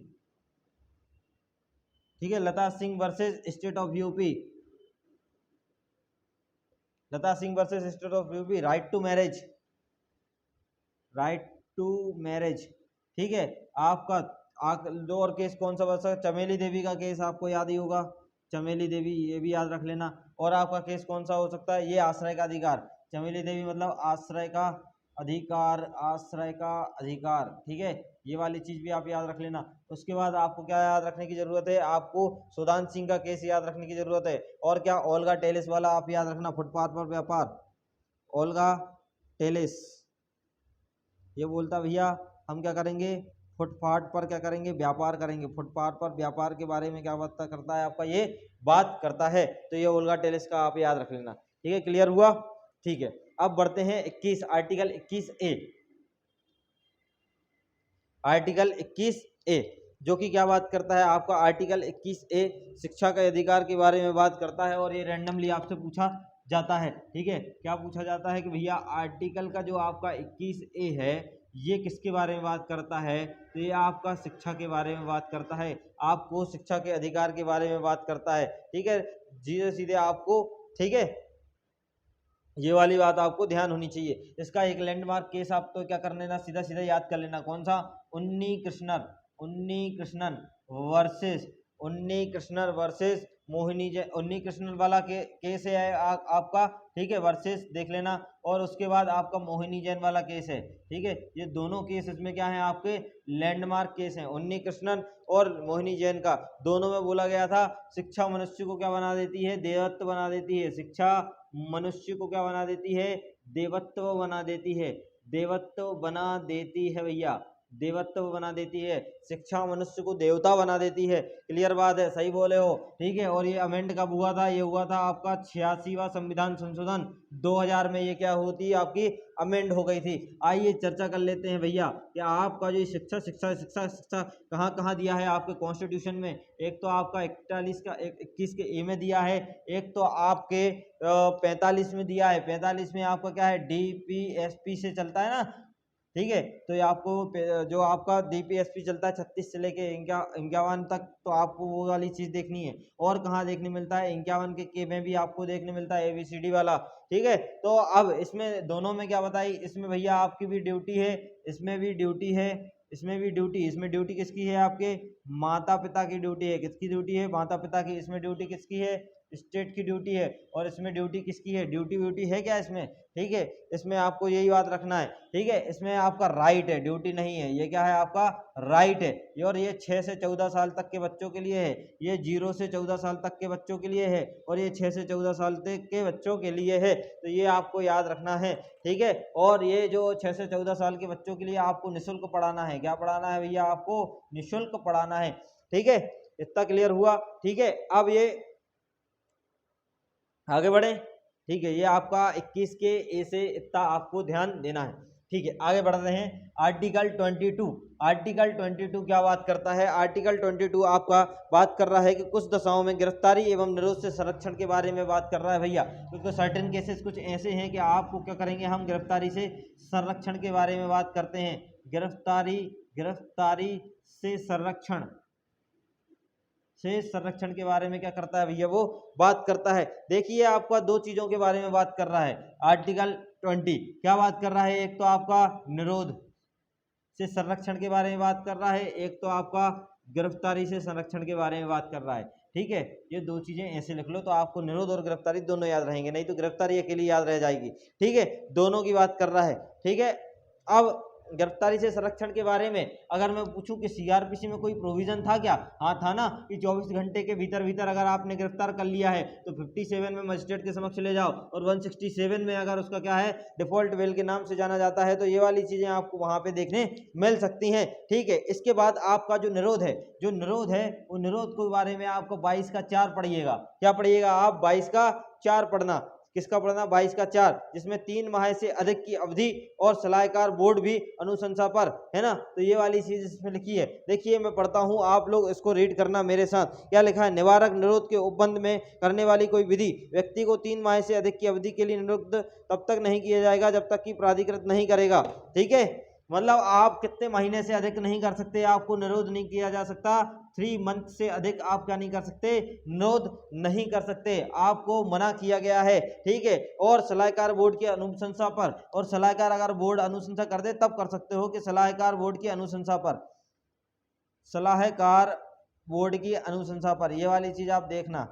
ठीक है, Lata Singh versus state of UP, Lata Singh versus state of UP, right to marriage, ठीक है। आपका दो और केस कौन सा बचा, चमेली देवी का केस आपको याद ही होगा, चमेली देवी, ये भी याद रख लेना। और आपका केस कौन सा हो सकता है, ये आश्रय का अधिकार, चमेली देवी मतलब आश्रय का अधिकार, ठीक है, ये वाली चीज भी आप याद रख लेना। उसके बाद आपको क्या याद रखने की जरूरत है, आपको सुदान सिंह का केस याद रखने की जरूरत है। और क्या, ओल्गा टेलिस वाला आप याद रखना, फुटपाथ पर व्यापार, ओल्गा टेलिस, ये बोलता भैया हम क्या करेंगे, फुटपाथ पर क्या करेंगे, व्यापार करेंगे, फुटपाथ पर व्यापार के बारे में क्या बात करता है आपका, ये बात करता है। तो ये ओल्गा टेलिस का आप याद रख लेना, ठीक है, क्लियर हुआ, ठीक है। अब बढ़ते हैं 21, आर्टिकल 21A, आर्टिकल 21A जो कि क्या बात करता है आपका, आर्टिकल 21A शिक्षा के अधिकार के बारे में बात करता है। और ये रैंडमली आपसे पूछा जाता है, ठीक है, क्या पूछा जाता है कि भैया आर्टिकल का जो आपका 21A है ये किसके बारे में बात करता है, तो ये आपका शिक्षा के बारे में बात करता है, आपको शिक्षा के अधिकार के बारे में बात करता है, ठीक है, सीधे सीधे आपको, ठीक है, ये वाली बात आपको ध्यान होनी चाहिए। इसका एक लैंडमार्क केस आप तो क्या कर लेना, सीधा सीधा याद कर लेना, कौन सा, उन्नी कृष्णन वर्सेस मोहिनी जैन, उन्नी कृष्णन वाला केस है आपका, ठीक है, वर्सेस देख लेना। और उसके बाद आपका मोहिनी जैन वाला केस है, ठीक है, ये दोनों केस इसमें क्या है आपके लैंडमार्क केस हैं, उन्नी कृष्णन और मोहिनी जैन का। दोनों में बोला गया था शिक्षा मनुष्य को क्या बना देती है, देवत्व बना देती है, शिक्षा मनुष्य को क्या बना देती है, देवत्व बना देती है, देवत्व बना देती है भैया, देवत्व बना देती है, शिक्षा मनुष्य को देवता बना देती है, क्लियर बात है, सही बोले हो, ठीक है। और ये अमेंड कब हुआ था, ये हुआ था आपका 86वां संविधान संशोधन 2000 में, ये क्या होती है आपकी अमेंड हो गई थी। आइए चर्चा कर लेते हैं भैया कि आपका जो शिक्षा शिक्षा शिक्षा शिक्षा कहाँ कहाँ दिया है आपके कॉन्स्टिट्यूशन में। एक तो आपका 21 के ए में दिया है, एक तो आपके 45 में दिया है, 45 में आपका क्या है DPSP से चलता है ना, ठीक है। तो ये आपको जो आपका DPSP चलता है 36 से लेके 51 तक, तो आपको वो वाली चीज़ देखनी है। और कहाँ देखने मिलता है, 51 के में भी आपको देखने मिलता है ABCD वाला, ठीक है। तो अब इसमें दोनों में क्या बताई, इसमें भैया आपकी भी ड्यूटी है, इसमें भी ड्यूटी है, इसमें भी ड्यूटी, इसमें ड्यूटी किसकी है, आपके माता पिता की ड्यूटी है, किसकी ड्यूटी है, माता पिता की। इसमें ड्यूटी किसकी है, स्टेट की ड्यूटी है। और इसमें ड्यूटी किसकी है, ड्यूटी है क्या इसमें, ठीक है, इसमें आपको यही बात रखना है, ठीक है। इसमें आपका राइट है, ड्यूटी नहीं है, ये क्या है आपका राइट है। और ये 6 से 14 साल तक के बच्चों के लिए है, ये 0 से 14 साल तक के बच्चों के लिए है, और ये 6 से 14 साल तक के बच्चों के लिए है। तो ये आपको याद रखना है, ठीक है। और ये जो 6 से 14 साल के बच्चों के लिए आपको निःशुल्क पढ़ाना है, क्या पढ़ाना है भैया, आपको निःशुल्क पढ़ाना है, ठीक है। इतना क्लियर हुआ, ठीक है। अब ये आगे बढ़े, ठीक है, ये आपका 21 के ए से इतना आपको ध्यान देना है, ठीक है। आगे बढ़ रहे हैं, आर्टिकल 22, आर्टिकल 22 क्या बात करता है, आर्टिकल 22 आपका बात कर रहा है कि कुछ दशाओं में गिरफ्तारी एवं निरोध से संरक्षण के बारे में बात कर रहा है भैया। क्योंकि सर्टेन केसेस कुछ ऐसे हैं कि आपको क्या करेंगे, हम गिरफ्तारी से संरक्षण के बारे में बात करते हैं, गिरफ्तारी से संरक्षण के बारे में क्या करता है भैया, वो बात करता है। देखिए आपका दो चीजों के बारे में बात कर रहा है आर्टिकल 20, क्या बात कर रहा है, एक तो आपका निरोध से संरक्षण के बारे में बात कर रहा है, एक तो आपका गिरफ्तारी से संरक्षण के बारे में बात कर रहा है, ठीक है। ये दो चीजें ऐसे लिख लो तो आपको निरोध और गिरफ्तारी दोनों याद रहेंगे, नहीं तो गिरफ्तारी अकेली याद रह जाएगी, ठीक है। दोनों की बात कर रहा है, ठीक है। अब गिरफ्तारी से संरक्षण के बारे में अगर मैं पूछूं कि सीआरपीसी में कोई प्रोविजन था क्या? हाँ था ना, कि 24 घंटे के भीतर भीतर अगर आपने गिरफ्तार कर लिया है तो 57 में मजिस्ट्रेट के समक्ष ले जाओ, और 167 में अगर उसका क्या है, डिफॉल्ट बेल के नाम से जाना जाता है। तो ये वाली चीजें आपको वहां पे देखने मिल सकती हैं। ठीक है, इसके बाद आपका जो निरोध है, वो निरोध के बारे में आपको 22 का 4 पढ़िएगा। क्या पढ़िएगा आप? 22 का 4 पढ़ना। किसका पढ़ना? 22 का 4, जिसमें 3 माह से अधिक की अवधि और सलाहकार बोर्ड भी अनुशंसा पर, है ना। तो ये वाली चीज इसमें लिखी है। देखिए मैं पढ़ता हूं, आप लोग इसको रीड करना मेरे साथ। क्या लिखा है? निवारक निरोध के उपबंध में करने वाली कोई विधि व्यक्ति को 3 माह से अधिक की अवधि के लिए निरुद्ध तब तक नहीं किया जाएगा जब तक कि प्राधिकृत नहीं करेगा। ठीक है, मतलब आप कितने महीने से अधिक नहीं कर सकते, आपको निरोध नहीं किया जा सकता। 3 मंथ से अधिक आप क्या नहीं कर सकते? निरोध नहीं कर सकते, आपको मना किया गया है। ठीक है, और सलाहकार बोर्ड की अनुशंसा पर, और सलाहकार अगर बोर्ड अनुशंसा कर दे तब कर सकते हो, कि सलाहकार बोर्ड की अनुशंसा पर, सलाहकार बोर्ड की अनुशंसा पर, ये वाली चीज आप देखना।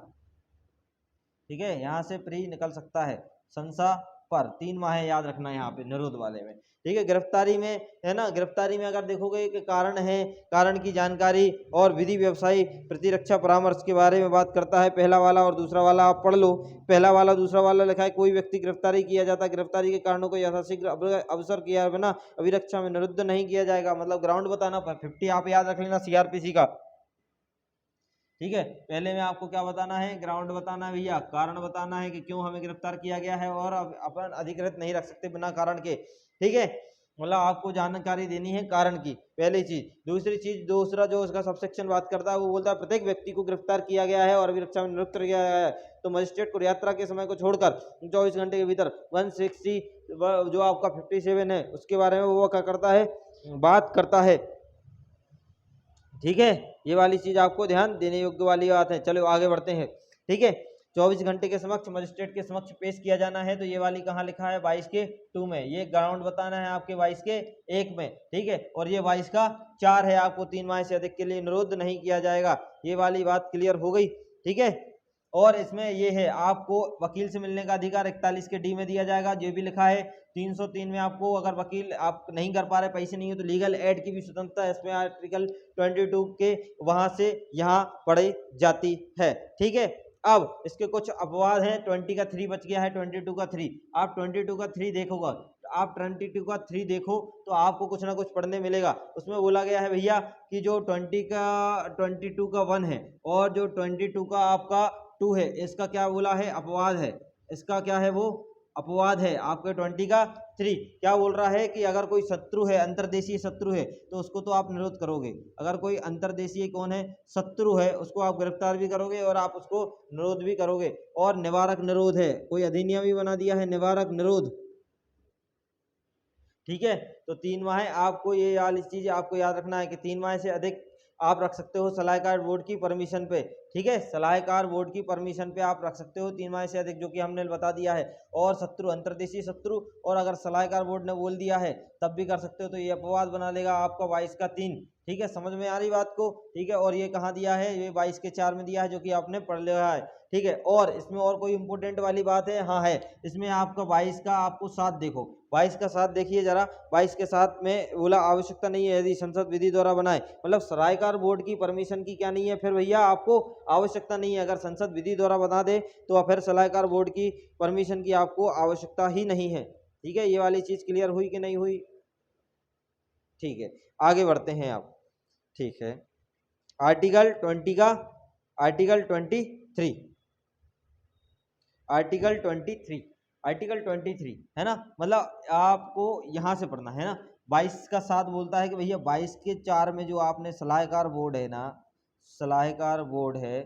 ठीक है, यहां से प्री निकल सकता है, संसा पर 3 माह याद रखना है यहाँ पे निरोध वाले में। ठीक है, गिरफ्तारी में, है ना, गिरफ्तारी में अगर देखोगे कि कारण है, कारण की जानकारी और विधि व्यवसायी प्रतिरक्षा परामर्श के बारे में बात करता है। पहला वाला और दूसरा वाला आप पढ़ लो। पहला वाला दूसरा वाला लिखा है, कोई व्यक्ति गिरफ्तारी किया जाता है, गिरफ्तारी के कारणों को यथाशीघ्र अवसर किया बिना अभिरक्षा में निरुद्ध नहीं किया जाएगा। मतलब ग्राउंड बताना, 50 आप याद रख लेना सीआरपीसी का। ठीक है, पहले में आपको क्या बताना है? ग्राउंड बताना है भैया, कारण बताना है कि क्यों हमें गिरफ्तार किया गया है, और अपन अधिकृत नहीं रख सकते बिना कारण के। ठीक है, मतलब आपको जानकारी देनी है कारण की, पहली चीज। दूसरी चीज, दूसरा जो उसका सबसेक्शन बात करता है वो बोलता है प्रत्येक व्यक्ति को गिरफ्तार किया गया है और अभिरक्षा में नियुक्त किया गया है तो मजिस्ट्रेट को यात्रा के समय को छोड़कर 24 घंटे के भीतर 160 जो आपका 57 है उसके बारे में वो क्या करता है? बात करता है। ठीक है, ये वाली चीज आपको ध्यान देने योग्य वाली बात है। चलो आगे बढ़ते हैं। ठीक है, 24 घंटे के समक्ष मजिस्ट्रेट के समक्ष पेश किया जाना है। तो ये वाली कहाँ लिखा है? 22 के 2 में। ये ग्राउंड बताना है आपके 22 के 1 में। ठीक है, और ये 22 का 4 है, आपको 3 माह से अधिक के लिए निरुद्ध नहीं किया जाएगा। ये वाली बात क्लियर हो गई। ठीक है, और इसमें ये है, आपको वकील से मिलने का अधिकार 41 के डी में दिया जाएगा, जो भी लिखा है। 303 में आपको अगर वकील आप नहीं कर पा रहे, पैसे नहीं है, तो लीगल एड की भी स्वतंत्रता इसमें आर्टिकल 22 के वहां से यहाँ पढ़ी जाती है। ठीक है, अब इसके कुछ अपवाद हैं। 20 का 3 बच गया है, 22 का 3। आप 22 का 3 देखोगा, आप 22 का 3 देखो तो आपको कुछ ना कुछ पढ़ने मिलेगा। उसमें बोला गया है भैया कि जो 22 का 1 है और जो 22 का आपका 2 है, इसका क्या बोला है? अपवाद है। इसका क्या है? वो अपवाद है। आपके 20 का 3 क्या बोल रहा है कि अगर कोई शत्रु है, अंतर्देशीय शत्रु है, तो उसको तो आप निरोध करोगे। अगर कोई अंतर्देशीय कौन है? शत्रु है, उसको आप गिरफ्तार भी करोगे और आप उसको निरोध भी करोगे। और निवारक निरोध है, कोई अधिनियम भी बना दिया है निवारक निरोध। ठीक है, तो 3 माह आपको ये वाली चीज आपको याद रखना है कि 3 माह से अधिक आप रख सकते हो सलाहकार बोर्ड की परमिशन पे। ठीक है, सलाहकार बोर्ड की परमिशन पे आप रख सकते हो 3 माह से अधिक, जो कि हमने बता दिया है। और शत्रु, अंतर्देशीय शत्रु, और अगर सलाहकार बोर्ड ने बोल दिया है तब भी कर सकते हो। तो ये अपवाद बना लेगा आपका 22 का 3। ठीक है, समझ में आ रही बात को? ठीक है, और ये कहाँ दिया है? ये 22 के 4 में दिया है, जो कि आपने पढ़ लिया है। ठीक है, और इसमें और कोई इंपोर्टेंट वाली बात है? हाँ है। इसमें आपका 22 का आपको 7 देखो, 22 का 7 देखिए जरा। 22 के 7 में बोला आवश्यकता नहीं है यदि संसद विधि द्वारा बनाए, मतलब सरायकार बोर्ड की परमिशन की क्या नहीं है फिर भैया? आपको आवश्यकता नहीं है। अगर संसद विधि द्वारा बना दे तो फिर सलाहकार बोर्ड की परमिशन की आपको आवश्यकता ही नहीं है। ठीक है, ये वाली चीज क्लियर हुई कि नहीं हुई? ठीक है, आगे बढ़ते हैं आप। ठीक है, आर्टिकल 20 का आर्टिकल 23 आर्टिकल 23 आर्टिकल 23 है ना, मतलब आपको यहां से पढ़ना है ना। 22 का 7 बोलता है कि भैया 22 के 4 में जो आपने सलाहकार बोर्ड है ना, सलाहकार बोर्ड है,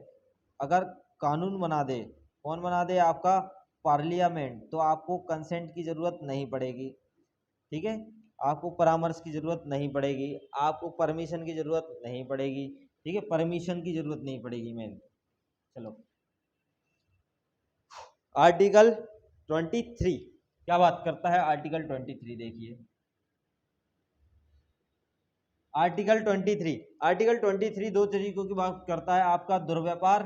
अगर कानून बना दे, कौन बना दे? आपका पार्लियामेंट, तो आपको कंसेंट की जरूरत नहीं पड़ेगी। ठीक है, आपको परामर्श की जरूरत नहीं पड़ेगी, आपको परमिशन की जरूरत नहीं पड़ेगी। ठीक है, परमिशन की जरूरत नहीं पड़ेगी मेन। चलो, आर्टिकल 23 क्या बात करता है? आर्टिकल 23 देखिए, आर्टिकल 23 दो तरीकों की बात करता है। आपका दुर्व्यापार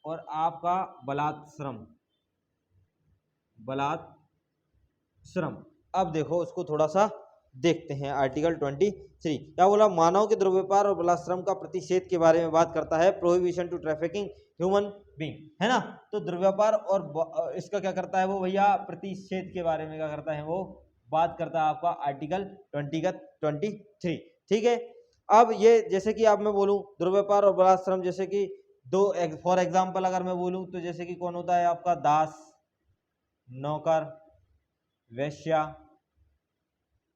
और आपका बलात्श्रम। अब देखो उसको थोड़ा सा देखते हैं। आर्टिकल 23 क्या बोला, मानव के दुर्व्यापार और बलाश्रम का प्रतिषेध के बारे में बात करता है। Prohibition to trafficking human being, है ना। तो दुर्व्यापार और इसका क्या करता है वो भैया, प्रतिषेध के बारे में क्या करता है वो बात करता है आपका आर्टिकल 23। ठीक है। अब ये जैसे कि आप मैं बोलूं दुर्व्यापार और बलाश्रम, जैसे कि दो फॉर एग्जाम्पल अगर मैं बोलूं तो जैसे कि कौन होता है आपका, दास, नौकर, वेश्या,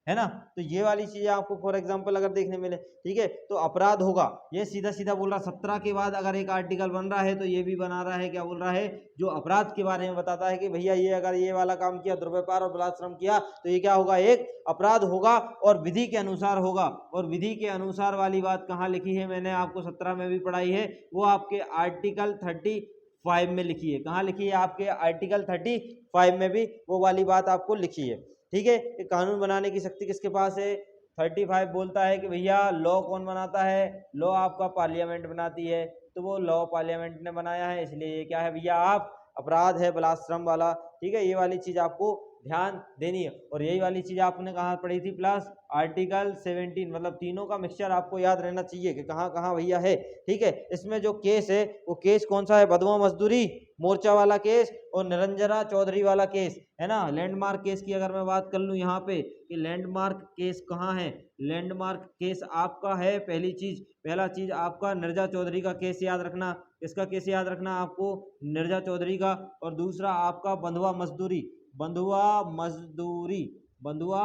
है ना। तो ये वाली चीजें आपको फॉर एग्जांपल अगर देखने मिले, ठीक है, तो अपराध होगा। ये सीधा सीधा बोल रहा 17 के बाद अगर एक आर्टिकल बन रहा है तो ये भी बना रहा है, क्या बोल रहा है, जो अपराध के बारे में बताता है कि भैया ये अगर ये वाला काम किया, दुर्व्यापार और बलात्श्रम किया, तो ये क्या होगा, एक अपराध होगा और विधि के अनुसार होगा। और विधि के अनुसार वाली बात कहाँ लिखी है, मैंने आपको 17 में भी पढ़ाई है, वो आपके आर्टिकल 35 में लिखी है। कहाँ लिखी है, आपके आर्टिकल 35 में भी वो वाली बात आपको लिखी है। ठीक है, कि कानून बनाने की शक्ति किसके पास है। 35 बोलता है कि भैया लॉ कौन बनाता है, लॉ आपका पार्लियामेंट बनाती है। तो वो लॉ पार्लियामेंट ने बनाया है, इसलिए ये क्या है भैया, आप अपराध है बलाश्रम वाला। ठीक है, ये वाली चीज आपको ध्यान देनी है। और यही वाली चीज आपने कहाँ पढ़ी थी, प्लस आर्टिकल 17, मतलब तीनों का मिक्सचर आपको याद रहना चाहिए कि कहाँ कहाँ भैया है। ठीक है, इसमें जो केस है वो केस कौन सा है, बधवा मजदूरी मोर्चा वाला केस और निरंजना चौधरी वाला केस, है ना। लैंडमार्क केस की अगर मैं बात कर लूँ यहाँ पे कि लैंडमार्क केस कहाँ है, लैंडमार्क केस आपका है, पहला चीज आपका निर्जा चौधरी का केस याद रखना। इसका केस याद रखना आपको, निर्जा चौधरी का। और दूसरा आपका बंधुआ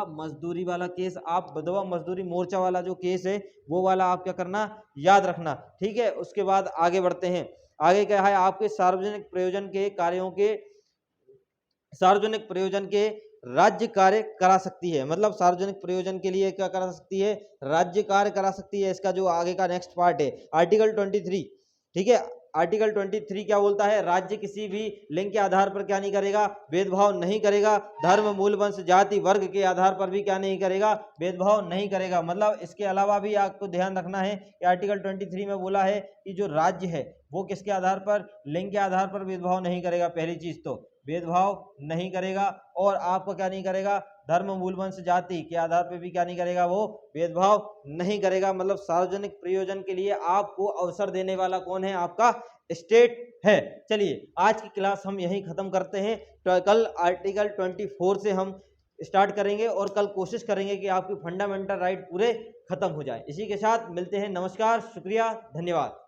मजदूरी वाला केस, आप बंधुआ मजदूरी मोर्चा वाला जो केस है वो वाला आप क्या करना, याद रखना। ठीक है, उसके बाद आगे बढ़ते हैं। आगे क्या है, आपके सार्वजनिक प्रयोजन के राज्य कार्य करा सकती है। मतलब सार्वजनिक प्रयोजन के लिए क्या करा सकती है, राज्य कार्य करा सकती है। इसका जो आगे का नेक्स्ट पार्ट है आर्टिकल 23। ठीक है, आर्टिकल 23 क्या बोलता है, राज्य किसी भी लिंग के आधार पर क्या नहीं करेगा, भेदभाव नहीं करेगा। धर्म, मूल, वंश, जाति, वर्ग के आधार पर भी क्या नहीं करेगा, भेदभाव नहीं करेगा। मतलब इसके अलावा भी आपको ध्यान रखना है कि आर्टिकल 23 में बोला है कि जो राज्य है वो किसके आधार पर, लिंग के आधार पर भेदभाव नहीं करेगा। पहली चीज तो भेदभाव नहीं करेगा। और आपको क्या नहीं करेगा, धर्म, मूल, वंश, जाति के आधार पर भी क्या नहीं करेगा, वो भेदभाव नहीं करेगा। मतलब सार्वजनिक प्रयोजन के लिए आपको अवसर देने वाला कौन है, आपका स्टेट है। चलिए आज की क्लास हम यहीं खत्म करते हैं। तो कल आर्टिकल 24 से हम स्टार्ट करेंगे और कल कोशिश करेंगे कि आपकी फंडामेंटल राइट पूरे खत्म हो जाए। इसी के साथ मिलते हैं। नमस्कार, शुक्रिया, धन्यवाद।